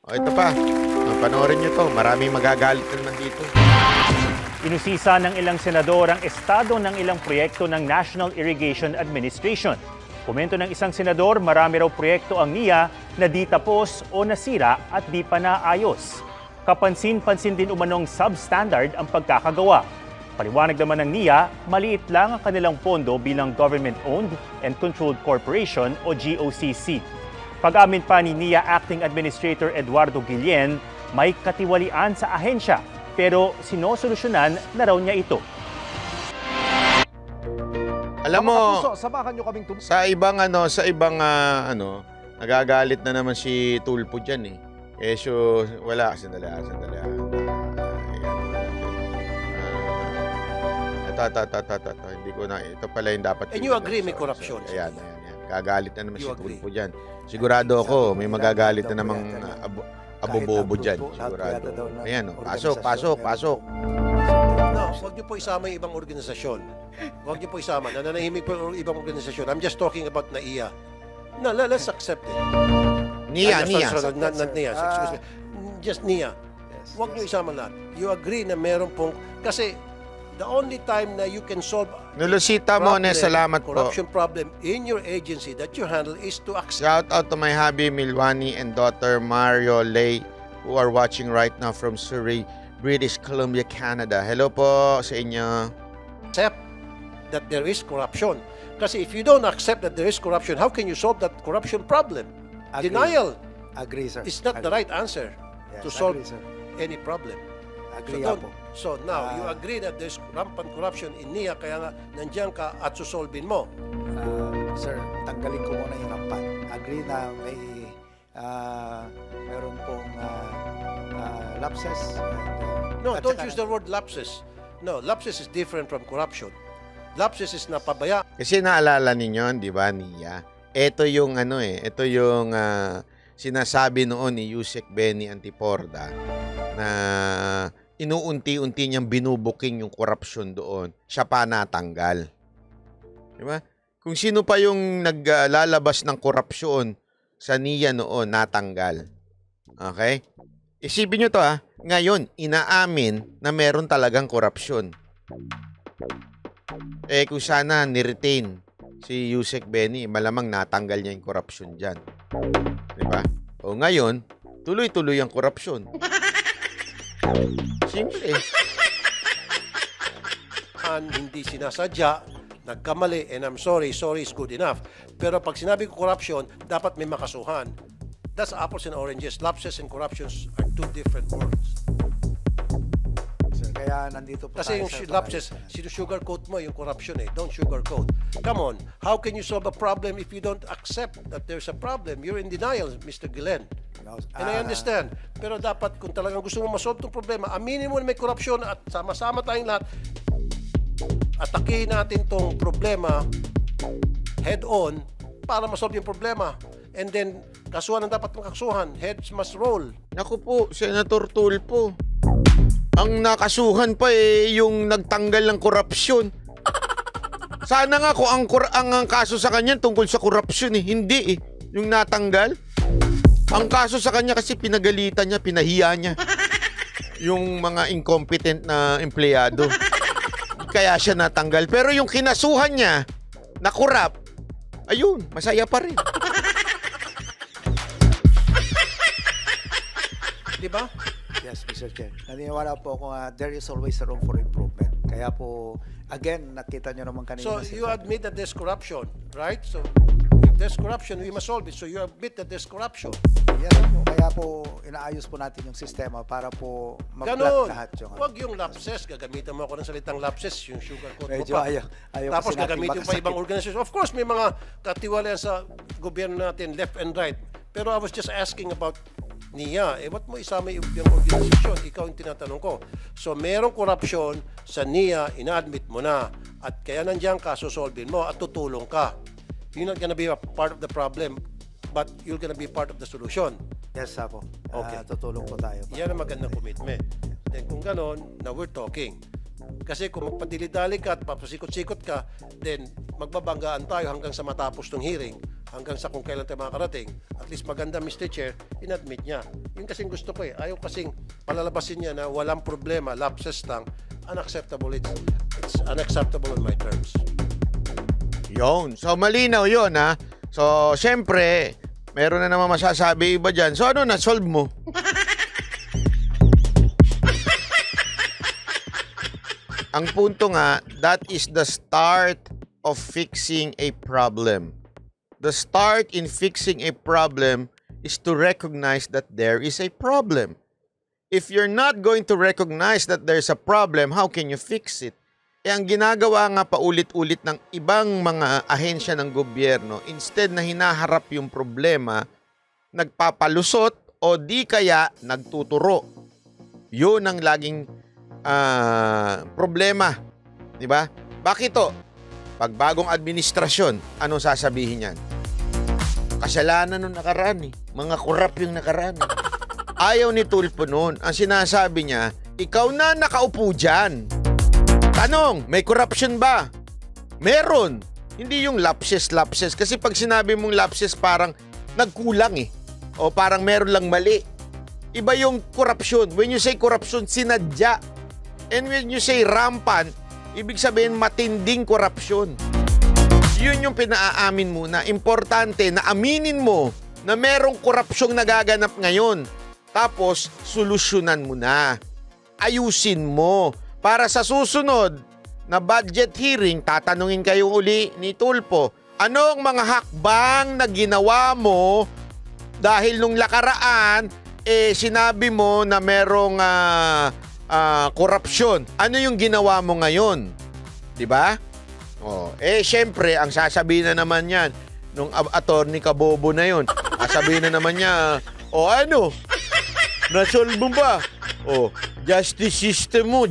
O, ito pa. Panoorin nyo to. Maraming magagalit na naman dito. Inusisa ng ilang senador ang estado ng ilang proyekto ng National Irrigation Administration. Komento ng isang senador, marami raw proyekto ang NIA na di tapos o nasira at di pa naayos. Kapansin-pansin din umanong substandard ang pagkakagawa. Paliwanag naman ng NIA, maliit lang ang kanilang pondo bilang Government-Owned and Controlled Corporation o GOCC. Pag-amin pa ni NIA Acting Administrator Eduardo Guillen, may katiwalian sa ahensya pero sinosolusyonan na raw niya ito. Alam mo, samahan nyo kaming sa ibang nagagalit na naman si Tulpo diyan eh. So wala sandali. Hindi ko na ito pala yung dapat. And you agree may corruption? Ayan. Gagalit na naman si Tulpo diyan. Sigurado ako may magagalit na namang abobobo diyan, sigurado. Ayan, pasok. No, huwag niyo po isama yung ibang organisasyon. Huwag niyo po isama. Nananahimik po yung ibang organisasyon. I'm just talking about NAIA. No, let's accept it. NIA. Not NIA. Excuse me. Just NIA. Huwag niyo isama lahat. You agree na meron pong... Kasi the only time na you can solve Nulusita Mones, salamat po. corruption problem in your agency that you handle is to accept. Shout out to my hubby Milwani and daughter Mario Lay who are watching right now from Surrey, British Columbia, Canada. Hello po sa inyo. Accept that there is corruption. Kasi if you don't accept that there is corruption, how can you solve that corruption problem? Agree. Denial Agree, sir. is not the right answer to solve agree, sir. any problem. Agree po. So now, you agree that there's rampant corruption in NIA, kaya nga nandiyan ka at susolvin mo. Sir, tanggalin ko muna yung rampan. Agree na may meron pong lapses. No, don't use the word lapses. No, lapses is different from corruption. Lapses is napabaya. Kasi naalala ninyo, di ba, Nia? Ito yung sinasabi noon ni Yusek Benny Antiporda na inuunti-unti niyang binubuking yung korupsyon doon. Siya pa natanggal. Di ba? Kung sino pa yung naglalabas ng korupsyon sa NIA noon, natanggal. Okay? Isipin nyo to ha. Ngayon, inaamin na meron talagang korupsyon. Kung sana niretain si Yusek Benny, malamang natanggal niya yung korupsyon dyan. Di ba? O ngayon, tuloy-tuloy ang korupsyon. Simple. Hindi sinasadya, nagkamali, and I'm sorry is good enough. Pero pag sinabi ko corruption, dapat may makasuhan. That's apples and oranges. Lapses and corruptions are two different words. Sir, kaya nandito po Kasi yung lapses, sugarcoat mo yung corruption eh. Don't sugarcoat. Come on, how can you solve a problem if you don't accept that there's a problem? You're in denial, Mr. Guillen. And I understand. Pero dapat kung talagang gusto mo masolve itong problema, aminin mo na may korupsyon at sama-sama tayong lahat, atakihin natin itong problema head-on para masolve yung problema. And then, kasuhan ang dapat makasuhan. Heads must roll. Naku po, Senator Tulpo. Ang nakasuhan pa yung nagtanggal ng korupsyon. Sana nga kung ang kaso sa kanya tungkol sa korupsyon hindi yung natanggal. Ang kaso sa kanya kasi pinagalitan niya, pinahiya niya yung mga incompetent na empleyado. Kaya siya natanggal. Pero yung kinasuhan niya na korap, ayun, masaya pa rin. Di ba? Yes, Mr. Chair. Naniniwala po ako there is always a room for improvement. Kaya po, again, nakita nyo naman kanina. So, you admit that there's corruption, right? So, if there's corruption, we must solve it. So, you admit that there's corruption. Yes, po. Kaya po, inaayos po natin yung sistema para po mag-flat lahat yung... Huwag yung lapses. Gagamitan mo ako ng salitang lapses, yung sugarcoat mo Medyo pa. ayaw Tapos gagamitin pa ibang organisasyon. Of course, may mga katiwalian sa gobyerno natin, left and right. Pero I was just asking about NIA. Ba't mo isama yung organisasyon? Ikaw yung tinatanong ko. So, merong korupsyon sa NIA, ina-admit mo na. At kaya nandiyan ka, susolvin mo at tutulong ka. You're not gonna be a part of the problem, but you're gonna be part of the solution. Yes, po. Okay. Tutulong po tayo. Yan ang magandang commitment. Then kung ganon, now we're talking. Kasi kung magpadili-dali ka at papasikot-sikot ka, then magbabanggaan tayo hanggang sa matapos ng hearing, hanggang sa kung kailan tayo makakarating. At least maganda, Mr. Chair, inadmit niya Yun kasing gusto ko eh. Ayaw kasing palalabasin niya na walang problema, lapses lang. Unacceptable. It's unacceptable on my terms. Yun. So, malinaw yun, ha? So, syempre, meron na naman masasabi iba dyan. So, ano na, solve mo? Ang punto nga, that is the start of fixing a problem. The start in fixing a problem is to recognize that there is a problem. If you're not going to recognize that there's a problem, how can you fix it? Eh, ang ginagawa nga paulit-ulit ng ibang mga ahensya ng gobyerno, instead na hinaharap yung problema, nagpapalusot o di kaya nagtuturo. Yun ang laging problema. Diba? Bakit to? Pag bagong administrasyon, anong sasabihin yan? Kasalanan nung nakaraan eh. Mga korap yung nakaraan eh. Ayaw ni Tulfo noon. Ang sinasabi niya, ikaw na nakaupo dyan. Tanong, may corruption ba? Meron. Hindi yung lapses. Kasi pag sinabi mong lapses, parang nagkulang eh. O parang meron lang mali. Iba yung corruption. When you say corruption, sinadya. And when you say rampant, ibig sabihin matinding korupsyon. Yun yung pinaamin muna. Importante na aminin mo na merong korupsyong nagaganap ngayon. Tapos, solusyonan mo na. Ayusin mo. Para sa susunod na budget hearing, tatanungin kayo uli ni Tulfo, anong mga hakbang na ginawa mo dahil nung lakaraan, sinabi mo na merong korupsyon. Ano yung ginawa mo ngayon? Diba? Syempre, ang sasabihin na naman yan, nung attorney kabobo na yun, sasabihin na naman niya, ano? Nasolve mo ba? Justice system mo.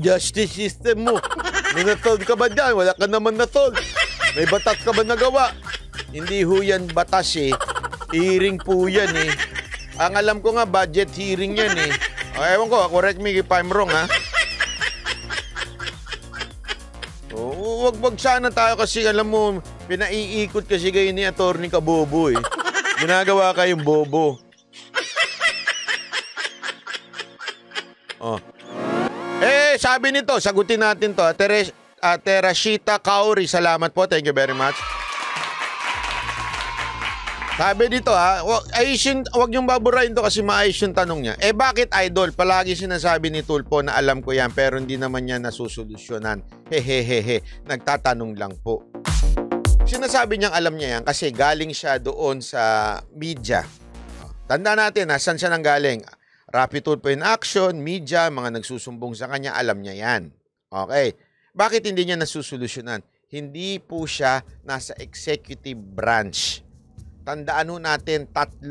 May natolve ka ba dyan? Wala ka naman natolve. May batas ka ba nagawa? Hindi ho yan batas eh. Hearing po yan eh. Ang alam ko nga, budget hearing yan eh. Ewan ko, correct me if I'm wrong, ha? Wag sana tayo kasi, alam mo, pinaiikot kasi kayo ni attorney kabobo, eh. Ginagawa kayong bobo. Sabi nito, sagutin natin to. Terashita Kauri, salamat po. Thank you very much. Sabi dito wag niyong baburahin to kasi maayos yung tanong niya. Bakit idol? Palagi sinasabi ni Tulfo na alam ko yan pero hindi naman niya nasusolusyonan. Hehehehe, nagtatanong lang po. Sinasabi niyang alam niya yan kasi galing siya doon sa media. Tanda natin, saan siya nanggaling? Rapi Tulfo in action, media, mga nagsusumbong sa kanya, alam niya yan. Okay. Bakit hindi niya nasusolusyonan? Hindi po siya nasa executive branch. Tandaan natin, 3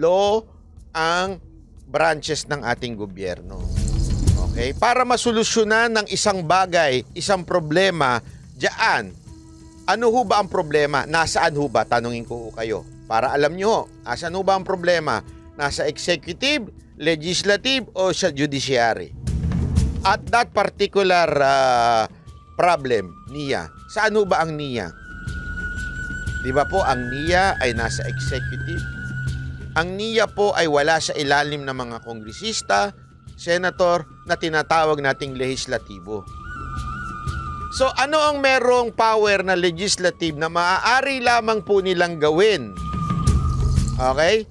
ang branches ng ating gobyerno. Okay? Para masolusyonan ng isang bagay, isang problema, diyan, ano ho ba ang problema? Nasaan ho ba? Tanungin ko kayo. Para alam nyo, nasaan ho ba ang problema? Nasa executive, legislative, o sa judiciary? At that particular problem, NIA, saan ho ba ang NIA? Di ba po, ang NIA ay nasa executive. Ang NIA po ay wala sa ilalim ng mga kongresista, senator na tinatawag nating lehislatibo. So ano ang merong power na legislative na maaari lamang po nilang gawin? Okay?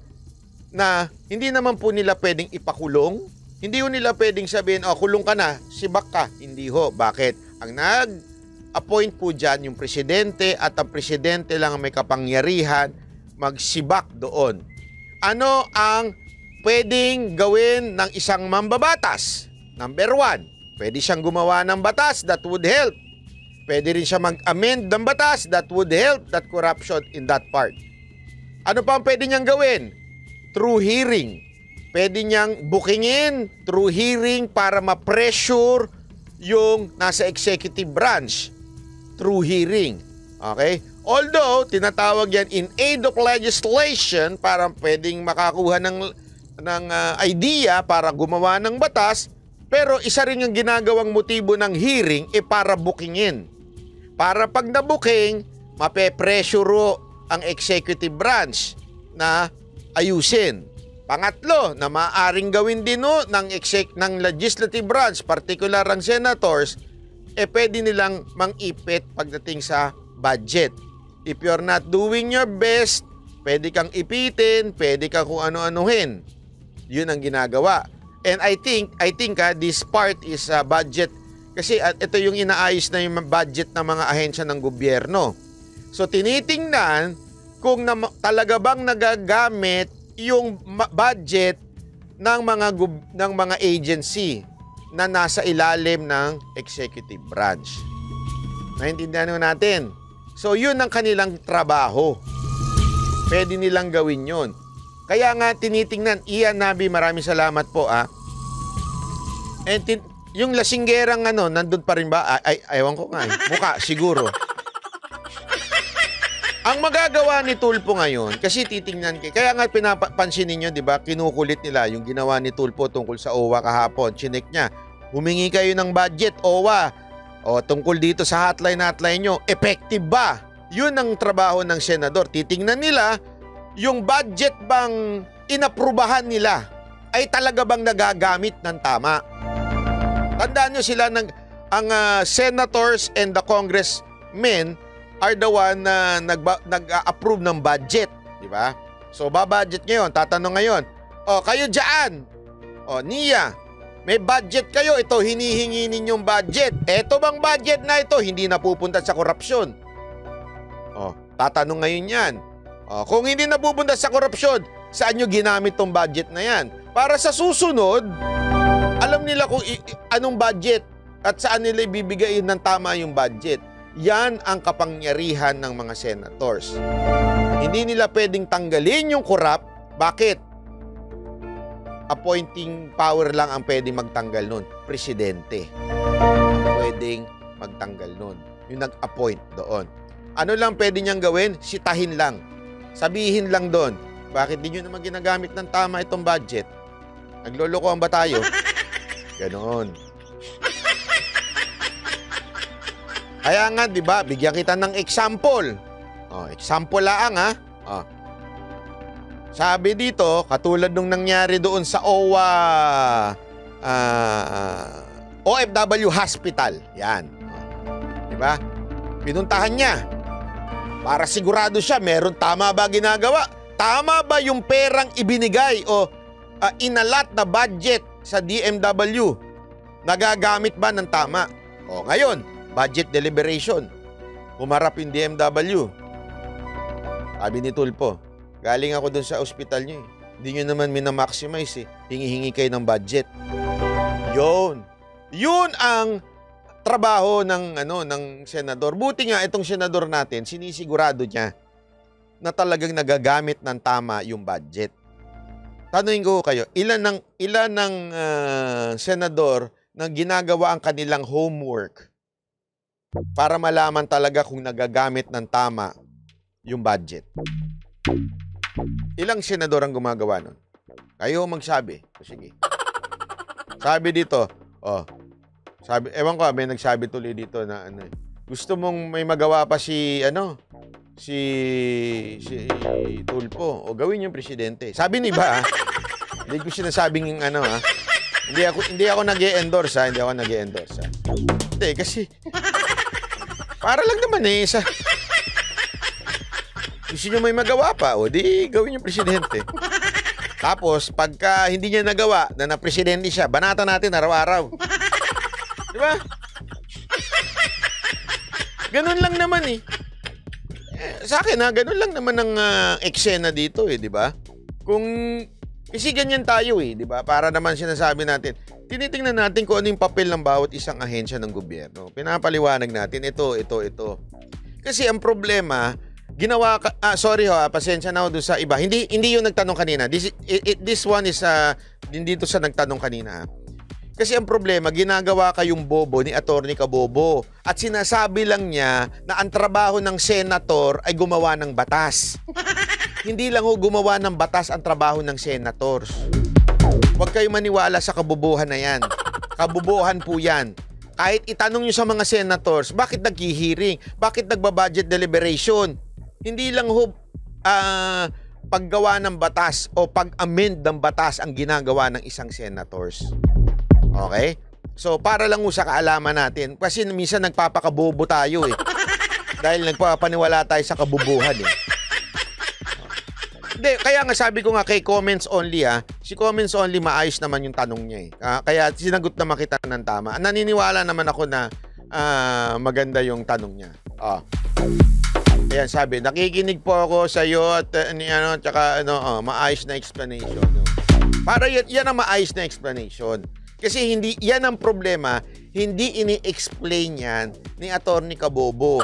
Na hindi naman po nila pwedeng ipakulong. Hindi ho nila pwedeng sabihin, kulong ka na, sibak ka. Hindi ho. Bakit? Ang appoint po dyan yung presidente at ang presidente lang may kapangyarihan magsibak doon. Ano ang pwedeng gawin ng isang mambabatas? Number 1, pwede siyang gumawa ng batas that would help. Pwede rin siya mag-amend ng batas that would help that corruption in that part. Ano pa ang pwede niyang gawin? Through hearing. Pwede niyang bookingin through hearing para ma-pressure yung nasa executive branch. Through hearing. Okay? Although, tinatawag yan in aid of legislation para pwedeng makakuha ng idea para gumawa ng batas, pero isa rin yung ginagawang motibo ng hearing para bookingin. Para pag na-booking, mape-pressure ang executive branch na ayusin Pangatlo, na maaaring gawin din ng legislative branch, particular ang senators, pwede nilang mang-ipit pagdating sa budget. If you're not doing your best, pwede kang ipitin, pwede kang kung ano-anuhin. Yun ang ginagawa. And I think this part is budget. Kasi ito yung inaayos na yung budget ng mga ahensya ng gobyerno. So tinitingnan kung talaga bang nagagamit yung budget ng mga agency na nasa ilalim ng executive branch. Naintindihan natin. So yun ang kanilang trabaho. Pwede nilang gawin yun. Kaya nga tinitingnan, Ian Nabi, maraming salamat po And yung lasinggerang nandun pa rin ba? Ewan ko nga Mukha, siguro. Ang magagawa ni Tulfo ngayon, kasi titingnan kaya nga pinapansin ninyo, di ba, kinukulit nila yung ginawa ni Tulfo tungkol sa OWA kahapon. Chinek niya, humingi kayo ng budget, OWA. O tungkol dito sa hotline nyo, effective ba? Yun ang trabaho ng senador. Titingnan nila, yung budget bang inaprubahan nila ay talaga bang nagagamit ng tama. Tandaan nyo sila, ang senators and the congressmen are the one na nag-approve ng budget, di ba? So babudget ngayon, tatanong ngayon, kayo dyan, Nia, may budget kayo, ito hinihingi ninyong budget. Eto bang budget na ito hindi napupunta sa korupsyon? Tatanong ngayon yan. Kung hindi napupunta sa korupsyon, saan nyo ginamit tong budget na yan? Para sa susunod, alam nila kung anong budget at saan nila ibibigay ng tama yung budget. Yan ang kapangyarihan ng mga senators. Hindi nila pwedeng tanggalin yung corrupt. Bakit? Appointing power lang ang pwedeng magtanggal nun. Presidente ang pwedeng magtanggal nun. Yung nag-appoint doon. Ano lang pwede niyang gawin? Sitahin lang. Sabihin lang doon, bakit di nyo naman ginagamit ng tama itong budget? Naglolokohan ba tayo? Ganon. Kaya nga, di ba, bigyan kita ng example. Example lang, Sabi dito, katulad nung nangyari doon sa OFW Hospital. Yan. Di ba? Pinuntahan niya. Para sigurado siya, meron tama ba ginagawa? Tama ba yung perang ibinigay o inalat na budget sa DMW? Nagagamit ba ng tama? Ngayon, budget deliberation. Humarap yung DMW. Sabi ni Tulfo, galing ako dun sa ospital niyo. Hindi nyo naman minamaximize Hingi-hingi kayo ng budget. Yun ang trabaho ng senador. Buti nga itong senador natin, sinisigurado niya na talagang nagagamit ng tama yung budget. Tanungin ko kayo, ilan ng senador na ginagawa ang kanilang homework para malaman talaga kung nagagamit ng tama yung budget? Ilang senador ang gumagawa nun? Kayo magsabi. Sige. Sabi dito, ewan ko, may nagsabi tuloy dito na gusto mong may magawa pa si Tulfo, o gawin yung presidente. Sabi ni ba, hindi ko sinasabing hindi ako nag-e-endorse, Hindi, kasi para lang naman gusto nyo may magawa pa, o di gawin yung presidente. Tapos, pagka hindi niya nagawa na presidente siya, banatan natin araw-araw. Di ba? Ganun lang naman sa akin ganun lang naman ang eksena dito di ba? Kasi ganyan tayo di ba? Para naman sinasabi natin, tinitingnan natin kung ano yung papel ng bawat isang ahensya ng gobyerno. Pinapaliwanag natin ito. Kasi ang problema, pasensya na ako doon sa iba. Hindi yung nagtanong kanina. This one is hindi to sa nagtanong kanina. Kasi ang problema, ginagawa kayong bobo ni Atty. Kabobo. At sinasabi lang niya na ang trabaho ng senator ay gumawa ng batas. Hindi lang gumawa ng batas ang trabaho ng senators. Huwag kayo maniwala sa kabobohan na yan. Kabobohan po yan. Kahit itanong nyo sa mga senators, bakit naghihiring? Bakit nagbabudget deliberation? Hindi lang paggawa ng batas o pag-amend ng batas ang ginagawa ng isang senators. Okay? So, para lang sa kaalaman natin, kasi minsan nagpapakabobo tayo eh. Dahil nagpapaniwala tayo sa kabubuhan eh. Hindi, kaya nga sabi ko nga kay Comments Only si Comments Only maayos naman yung tanong niya eh. Kaya sinagot naman kita ng tama. Naniniwala naman ako na maganda yung tanong niya. Ayan, sabi, nakikinig po ako sa iyo at maayos na explanation. No? Para yan ang maayos na explanation. Kasi hindi yan ang problema, hindi ini-explain yan ni Attorney Kabobo.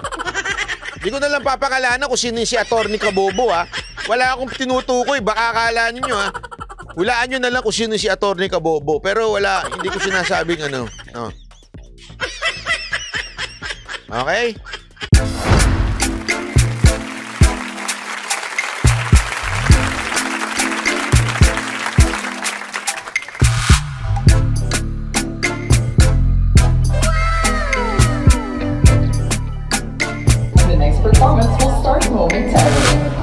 Hindi ko na lang papakalanan kung sino si Attorney Kabobo Wala akong tinutukoy, baka akala ninyo Hulaan nyo na lang kung sino si Attorney Kabobo. Pero wala, hindi ko sinasabing ano. Okay? The next performance will start momentarily.